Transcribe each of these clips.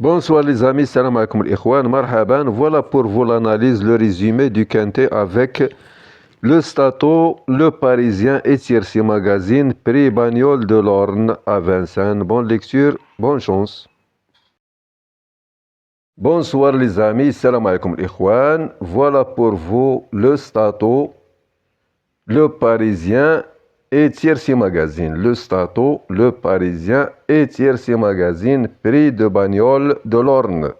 Bonsoir les amis, salam alaikum l'ikhwan, marhaban. Voilà pour vous l'analyse, le résumé du quintet avec le Stato, le Parisien et Tiercy Magazine, prix Bagnole de l'Orne à Vincennes. Bonne lecture, bonne chance. Bonsoir les amis, salam alaikum l'ikhwan. Voilà pour vous le Stato, le Parisien et Tiercy Magazine. Le Stato, le Parisien et Tiercy Magazine, prix de Bagnole de l'Orne.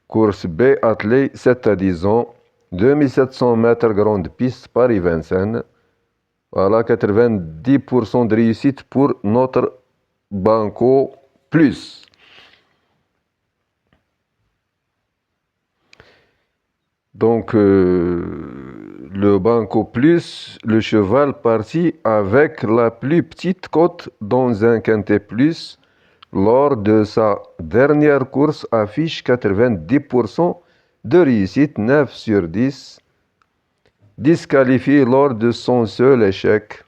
Course B, attelée 7 à 10 ans, 2700 mètres grande piste, Paris-Vincennes. Voilà, 90% de réussite pour notre Banco Plus. Donc, le Banco Plus, le cheval parti avec la plus petite cote dans un quintet plus, lors de sa dernière course, affiche 90% de réussite, 9 sur 10, disqualifié lors de son seul échec.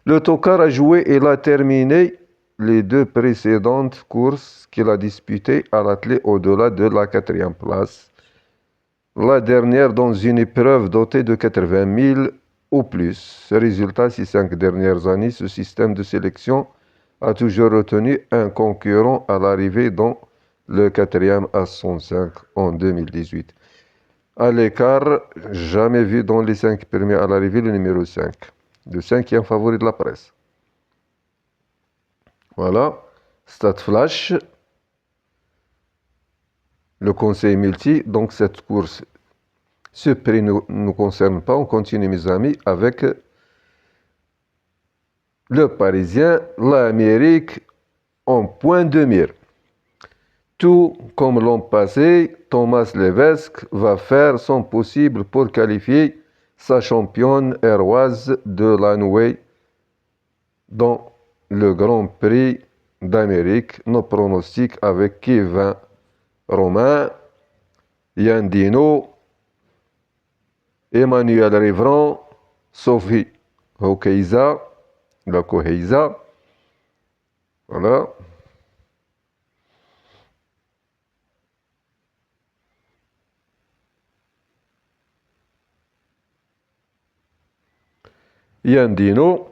Le tocard a joué et il a terminé les deux précédentes courses qu'il a disputées à l'attelé au-delà de la 4e place. La dernière dans une épreuve dotée de 80 000 ou plus. Résultat, ces 5 dernières années, ce système de sélection a toujours retenu un concurrent à l'arrivée dans le 4e à 105 en 2018. À l'écart, jamais vu dans les 5 premiers à l'arrivée le numéro 5, le 5e favori de la presse. Voilà, Stade Flash, le conseil multi, donc cette course, ce prix ne nous concerne pas, on continue mes amis avec le Parisien, l'Amérique en point de mire. Tout comme l'an passé, Thomas Levesque va faire son possible pour qualifier sa championne Airways de Lanway dans le Grand Prix d'Amérique. Nos pronostics avec Kevin Romain, Yann Dino, Emmanuel Rivron, Sophie Hokeiza, la Koheiza. Voilà. Yann Dino,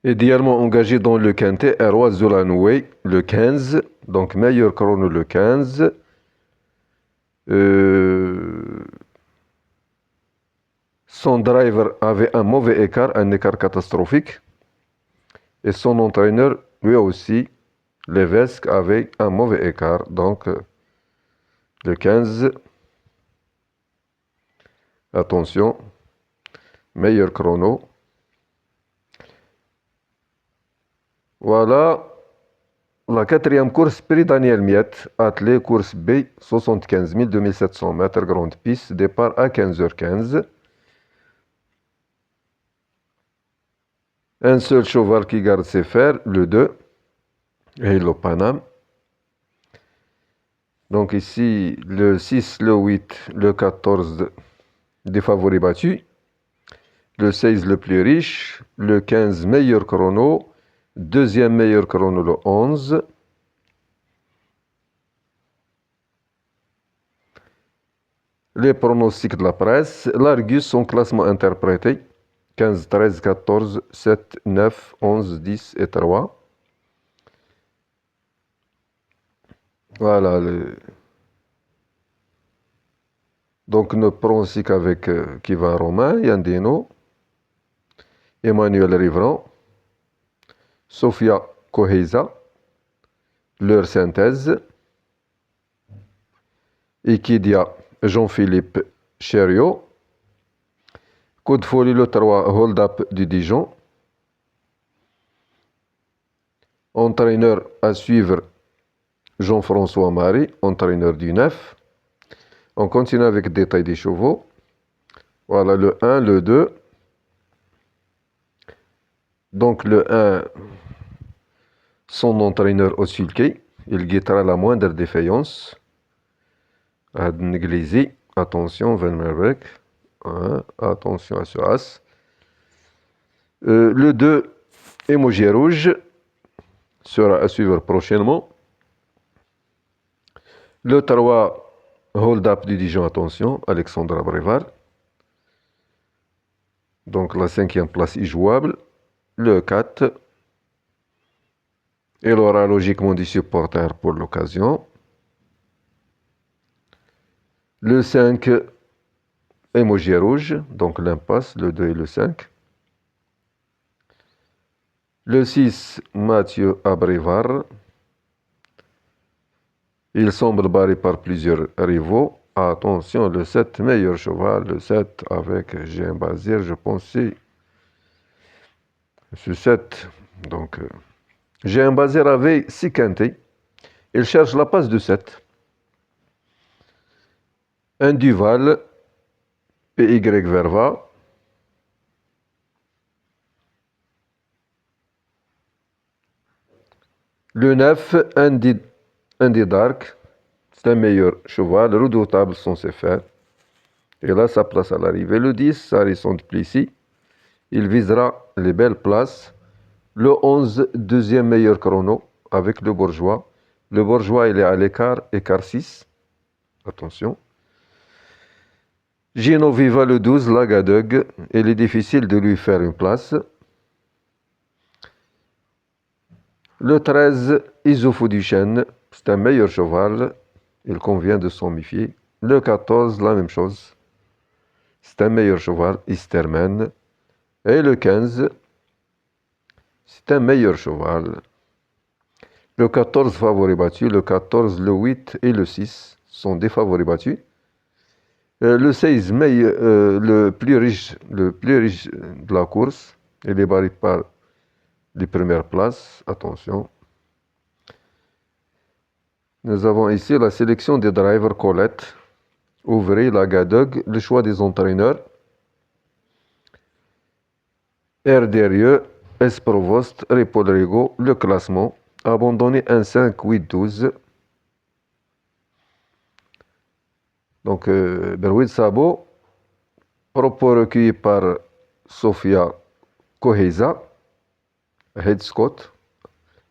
idéalement engagé dans le quintet, Airways Zolanoué, le 15, donc meilleur chrono le 15. Son driver avait un mauvais écart, un écart catastrophique. Et son entraîneur, lui aussi, Levesque, avait un mauvais écart. Donc, le 15, attention, meilleur chrono. Voilà, la 4e course, prix Daniel Miette, attelé course B, 75 2700 mètres, grande piste, départ à 15h15. Un seul cheval qui garde ses fers, le 2, Halo Panam. Donc ici, le 6, le 8, le 14 des favoris battus. Le 16, le plus riche. Le 15, meilleur chrono. Deuxième meilleur chrono, le 11. Les pronostics de la presse. L'Argus, son classement interprété. 15, 13, 14, 7, 9, 11, 10 et 3. Voilà. Donc, nos pronostics avec Kevin Romain, Yann Dino, Emmanuel Rivron, Sofia Koheiza, leur synthèse, Equidia Jean-Philippe Chériot, Coup de folie le 3, Hold Up du Dijon, entraîneur à suivre Jean-François Marie, entraîneur du 9. On continue avec détail des chevaux. Voilà le 1, le 2. Donc le 1, son entraîneur Osulke, il guettera la moindre défaillance. Adnglizi, attention, Van Merbeek. Attention à ce as. Le 2, Emoji rouge. sera à suivre prochainement. Le 3, Hold Up du Dijon, attention, Alexandra Brevard. Donc la 5e place est jouable. Le 4, il aura logiquement du supporter pour l'occasion. Le 5, Emoji rouge, donc l'impasse, le 2 et le 5. Le 6, Mathieu Abrivard. Il semble barré par plusieurs rivaux. Attention, le 7, meilleur cheval. Le 7 avec Jean Bazir, je pense que c'est ce 7. Donc, Jean Bazir avait 6 quintés. Il cherche la passe de 7. Un Duval, PY Verva. Le 9, Andy Dark. C'est un meilleur cheval, redoutable sans se faire. Et là, sa place à l'arrivée. Le 10, Harrison Duplessis. Il visera les belles places. Le 11, deuxième meilleur chrono avec le Bourgeois. Le Bourgeois, il est à l'écart, écart 6. Attention. Gino Viva, le 12, Lagadug. Il est difficile de lui faire une place. Le 13, Isoufou Duchesne. C'est un meilleur cheval. Il convient de s'en méfier. Le 14, la même chose. C'est un meilleur cheval, Easterman. Et le 15, c'est un meilleur cheval. Le 14, favori battu. Le 14, le 8 et le 6 sont des favoris battus. Le 16, le plus riche de la course. Il est barré par les premières places. Attention. Nous avons ici la sélection des drivers Colette. Ouvrier, Lagadog, le choix des entraîneurs. RDRE, S-Provost, Repodrigo, le classement. Abandonné 1, 5, 8, 12. Donc, Berwid Sabo, propos recueillis par Sofia Koheza, Head Scott.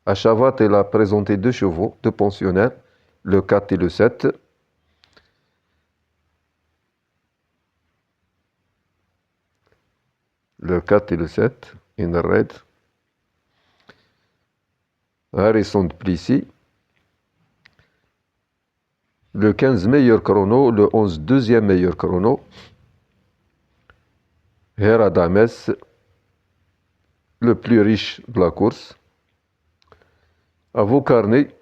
À Chavat, elle a présenté 2 chevaux, 2 pensionnaires, le 4 et le 7. Le 4 et le 7, in red. Harrison Duplessis. Le 15 meilleur chrono, le 11 deuxième meilleur chrono. Hera Dames, le plus riche de la course. À vos carnets,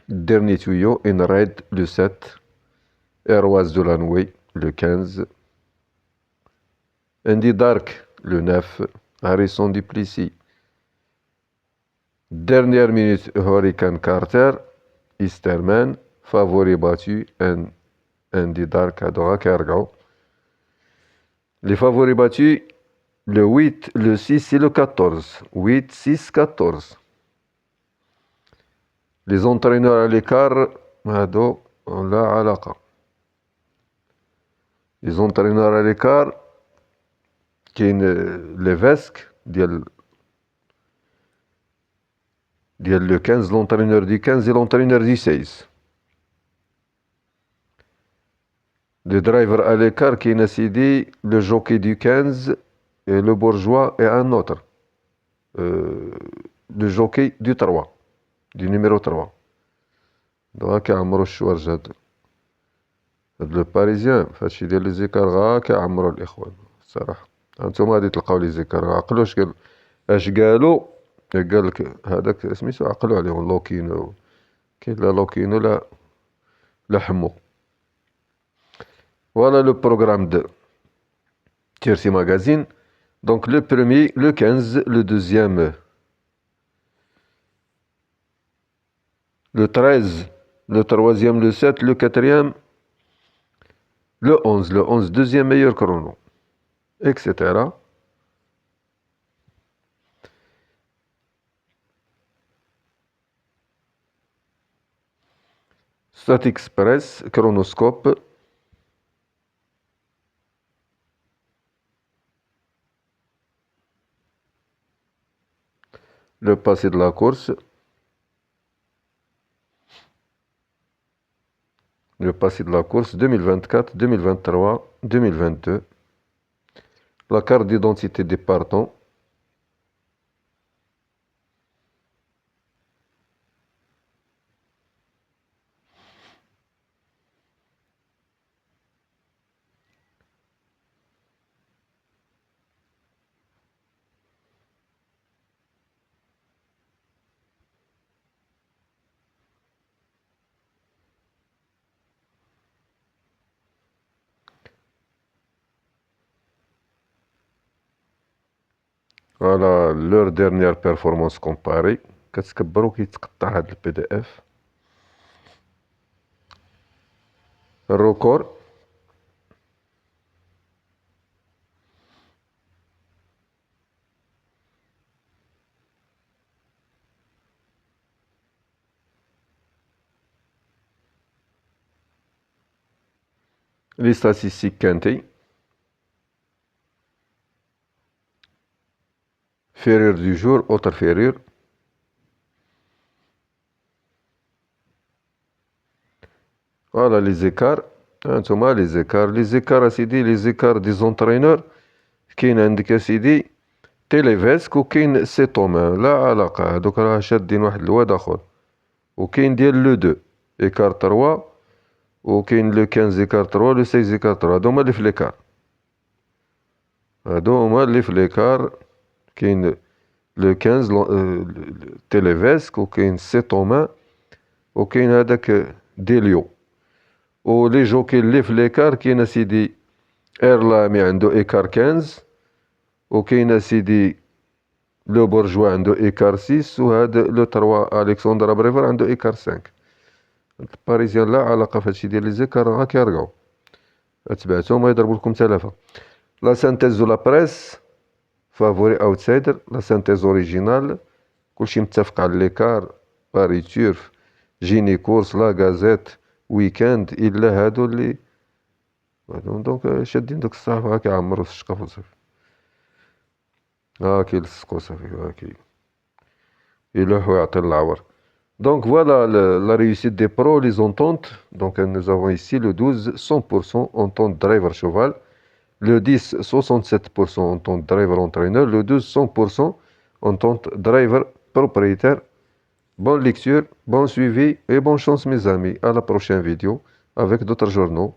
dernier tuyau, in red, le 7. Airwas de Lanway, le 15. Andy Dark, le 9. Harrison Duplessis. Dernière minute, Hurricane Carter. Easterman. Favori battu, Andy Dark à Dorakergau. Les favoris battus, le 8, le 6 et le 14. 8, 6, 14. Les entraîneurs à l'écart, هادو لا علاقة. Les entraîneurs à l'écart, كاين ليفيسك ديال le 15, l'entraîneur du 15 et l'entraîneur du 16. Le driver à l'écart qui est Sidi, le jockey du 15 et le bourgeois et un autre. Le jockey du 3, du numéro 3. Donc, كيعمروا الشوارج هاد لو باريزيان فهادشي ديال لي زيكار غا كيعمروا الاخوان الصراحه. هانتوما غادي تلقاو لي زيكار عقلوا اش قالوا. قال لك هذاك سميتو عقلوا عليهم لوكينو. كاين لا لوكينو لا حمو. Voilà le programme de Tiercy Magazine. Donc le premier, le 15, le deuxième, le 13, le troisième, le 7, le quatrième, le 11, deuxième meilleur chrono, etc. Stat Express, chronoscope. Le passé de la course. Le passé de la course 2024, 2023, 2022. La carte d'identité des partants. Voilà leur dernière performance comparée. كتكبروا كيتقطع هذا البي دي اف. الريكورد les statistiques quintées. Ferrure du jour, autre ferrure. Voilà les écarts. هانتوما les écarts. Les écarts اسيدي les écarts des entraîneurs. كاين عندك اسيدي تيليفيسك وكاين سي تومان لا علاقة، هادوك راه شادين واحد الواد اخر. وكاين ديال لو دو écart 3 وكاين لو 15 écart 3 لو 16 écart 3. هادو هما اللي في l'écart. هادو هما اللي في l'écart. كاين لو 15 تيليفيسك وكاين سي تومان وكاين هذاك ديليو. ولي جوكي اللي في ليكار كاين اسيدي ايرلامي عنده ايكار 15 وكاين اسيدي لو بورجوا عنده ايكار 6 وهذا لو 3 الكسندر بريفر عنده ايكار 5. الباريزيان لا علاقه في هادشي ديال لي زيكار غا كيرقعو تبعتهم يضربوا لكم تلافه. لا سانتيز دو لا بريس فافوري اوتسايدر. لا سانتيز اوريجينال كلشي متفق على ليكار باري تيرف جيني كورس لا غازيت ويكاند الا هادو اللي دونك شادين دوك الصحافه كيعمروا في الشقف وصافي. كيلصقوا صافي يلوحوا يعطي العور. Donc voilà la réussite des pros, les ententes. Donc nous avons ici le 12, 100% entente driver cheval. Le 10, 67% entente driver entraîneur. Le 12, 100% entente driver propriétaire. Bonne lecture, bon suivi et bonne chance mes amis. À la prochaine vidéo avec d'autres journaux.